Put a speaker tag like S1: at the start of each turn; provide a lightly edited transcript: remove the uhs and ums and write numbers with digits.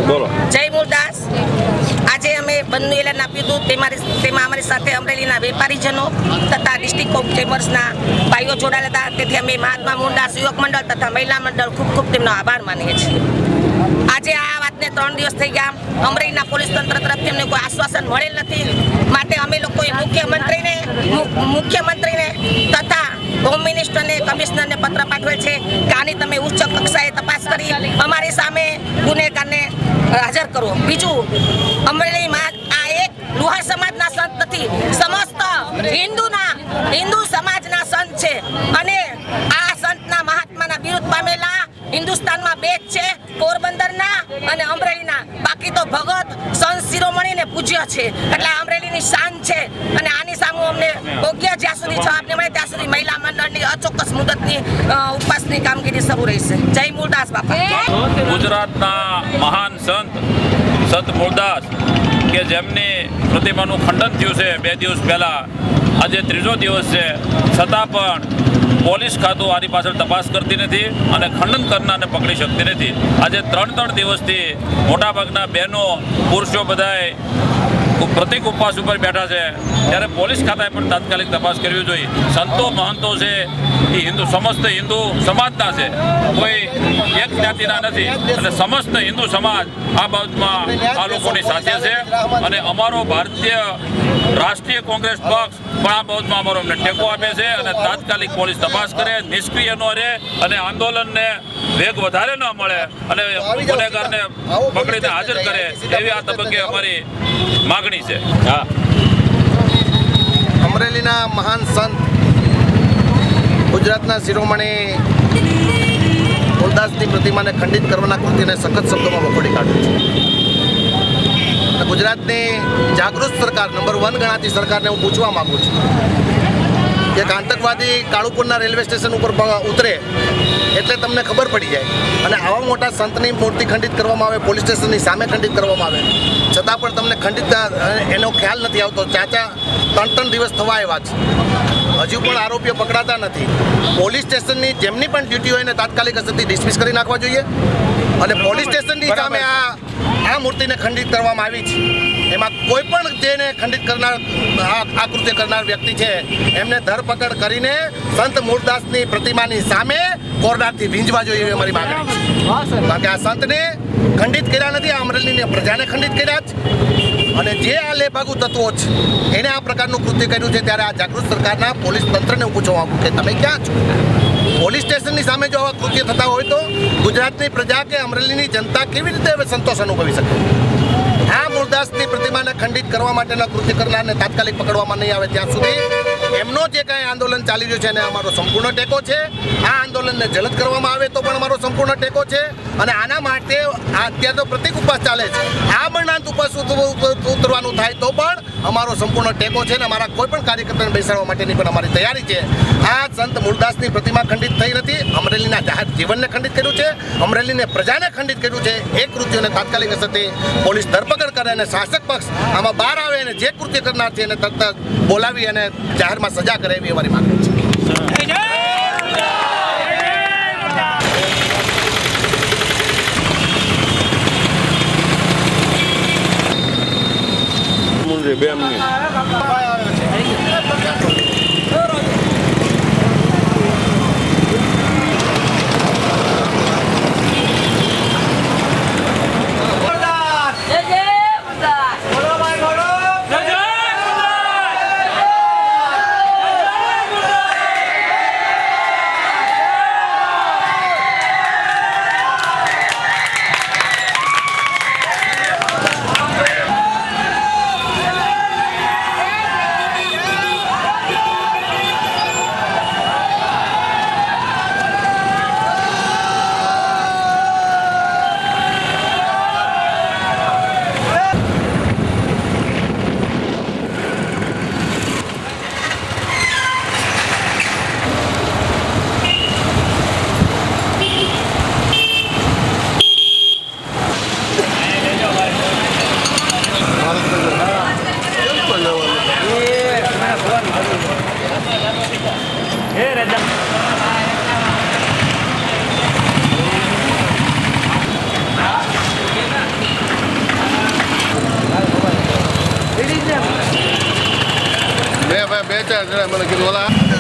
S1: બોલો.
S2: જય મૂળદાસ. આજે અમે બંધનું એલાન આપ્યું હતું. તેમાં અમારી સાથે અમરેલીના વેપારીજનો તથા ડિસ્ટ્રિક્ટ ઓફ ચેમ્બર્સના ભાઈઓ જોડાયેલા હતા. તેથી અમે મહાત્મા મૂળદાસ યુવક મંડળ તથા મહિલા મંડળ ખૂબ ખૂબ તેમનો આભાર માનીએ છીએ. આજે આ વાતને 3 દિવસ થઈ ગયા. અમરેલીના પોલીસ તંત્ર તરફથી અમને કોઈ આશ્વાસન મળેલ નથી. માટે અમે લોકોએ મુખ્યમંત્રીને તથા હોમ મિનિસ્ટરને કમિશનરને પત્ર પાઠવેલ છે કે આની તમે ઉચ્ચ કક્ષાએ તપાસ કરી અમારી સામે ગુનેગારને હાજર કરો. બીજું, અમરેલીમાં આ એક લુહાર સમાજના સંત નથી, સમસ્ત હિન્દુ સમાજના સંત છે. અને આ સંતના મહાત્માના બિરુદ પામેલા હિન્દુસ્તાનમાં 2 જ છે, પોરબંદરના અને અમરેલીના. બાકી તો ભગત સંત શિરોમણીને પૂજ્ય છે. એટલે અમરેલીની શાન છે. અને આની સામે અમને યોગ્ય જ્યાં સુધી જવાબ મળે ત્યાં સુધી મહિલા મંડળની અચોક્કસ મુદતની ઉપવાસની કામગીરી શરૂ રહેશે. જય મૂળદાસ બાપા.
S1: ગુજરાતના મહાન સંત મૂળદાસ કે જેમની પ્રતિમાનું ખંડન થયું છે 2 દિવસ પહેલા, આજે 3જો દિવસ છે, છતાં પણ પોલીસ ખાતું આની પાછળ તપાસ કરતી નથી અને ખંડન કરનારને પકડી શકતી નથી. આજે 3 દિવસથી મોટાભાગના બહેનો પુરુષો બધાએ પ્રતિક ઉપવાસ ઉપર બેઠા છે, ત્યારે પોલીસ ખાતાએ પણ તાત્કાલિક તપાસ કરવી જોઈએ. સંતો મહંતો છે એ સમસ્ત હિન્દુ સમાજના છે, કોઈ એક જ્ઞાતિના નથી. અને સમસ્ત હિન્દુ સમાજ આ બાબતમાં આ લોકોની સાથે છે. અને અમારો ભારતીય રાષ્ટ્રીય કોંગ્રેસ પક્ષ પણ આ બાબતમાં અમારો અમને ટેકો આપે છે. અને તાત્કાલિક પોલીસ તપાસ કરે, નિષ્ક્રિય ન રહે અને આંદોલનને વેગ વધારે ન મળે અને ગુનેગારને પકડીને હાજર કરે, એવી આ તબક્કે અમારી માગણી છે. હા,
S3: અમરેલીના મહાન સંત ગુજરાતના શિરોમણી મૂળદાસની પ્રતિમાને ખંડિત કરવાના કૃત્યને સખત શબ્દોમાં વખોડી કાઢ્યું છે. ગુજરાતની જાગૃત સરકાર નંબર 1 ગણાતી સરકારને હું પૂછવા માગું છું કે આતંકવાદી કાળુપુરના રેલવે સ્ટેશન ઉપર ઉતરે એટલે તમને ખબર પડી જાય. અને આવા મોટા સંતની મૂર્તિ ખંડિત કરવામાં આવે, પોલીસ સ્ટેશનની સામે ખંડિત કરવામાં આવે, છતાં પણ તમને ખંડિત એનો ખ્યાલ નથી આવતો. 3 દિવસ થવા આવ્યા છે, હજુ પણ આરોપીઓ પકડાતા નથી. પોલીસ સ્ટેશનની જેમની પણ ડ્યુટી હોય એને તાત્કાલિક અસરથી ડિસમિસ કરી નાખવા જોઈએ. અને પોલીસ સ્ટેશનની સામે આ મૂર્તિને ખંડિત કરવામાં આવી છે, એમાં કોઈ પણ જેને ખંડિત કરનાર આ કૃત્ય કરનાર વ્યક્તિ છે એમને ધરપકડ કરીને સંત મૂળદાસની પ્રતિમાની સામે કોર્નારથી વીંજવા જોઈએ એવી અમારી માગણી છે. કારણ કે આ સંતને ખંડિત કર્યા નથી, આ અમરેલીની પ્રજાને ખંડિત કર્યા છે. અને જે આ લેભાગુ તત્વો છે એને આ પ્રકારનું કૃત્ય કર્યું છે, ત્યારે આ જાગૃત સરકારના પોલીસ તંત્રને હું પૂછવા માંગુ કે તમે ક્યાં છો? પોલીસ સ્ટેશનની સામે જો આવા કૃત્ય થતા હોય તો ગુજરાતની પ્રજા કે અમરેલીની જનતા કેવી રીતે હવે સંતોષ અનુભવી શકે? આ મૂળદાસની પ્રતિમાને ખંડિત કરવા માટેના કૃત્ય કરનારને તાત્કાલિક પકડવામાં નહીં આવે ત્યાં સુધી એમનો જે કાંઈ આંદોલન ચાલી રહ્યું છે એને અમારો સંપૂર્ણ ટેકો છે. આ આંદોલનને જલદ કરવામાં આવે તો પણ અમારો સંપૂર્ણ ટેકો છે. અને આના માટે અત્યારે તો પ્રતિક ઉપવાસ ચાલે છે, આ બળનાંત ઉપવાસ ઉતરવાનું થાય તો પણ અમારો સંપૂર્ણ ટેકો છે. અને અમારા કોઈ પણ કાર્યકર્તાને બેસાડવા માટેની પણ અમારી તૈયારી છે. આ સંત મૂળદાસની પ્રતિમા ખંડિત થઈ નથી, અમરેલીના જાહેર જીવનને ખંડિત કર્યું છે, અમરેલીને પ્રજાને ખંડિત કર્યું છે. એ કૃત્યોને તાત્કાલિક અસરથી પોલીસ ધરપકડ કરે અને શાસક પક્ષ આમાં બહાર આવે અને જે કૃત્ય કરનાર છે એને તરત બોલાવી અને જાહેરમાં સજા કરે એવી અમારી માંગણી છે.
S1: બે મિનિટ.
S4: બે ચાર જણા મને કીધું ઓલા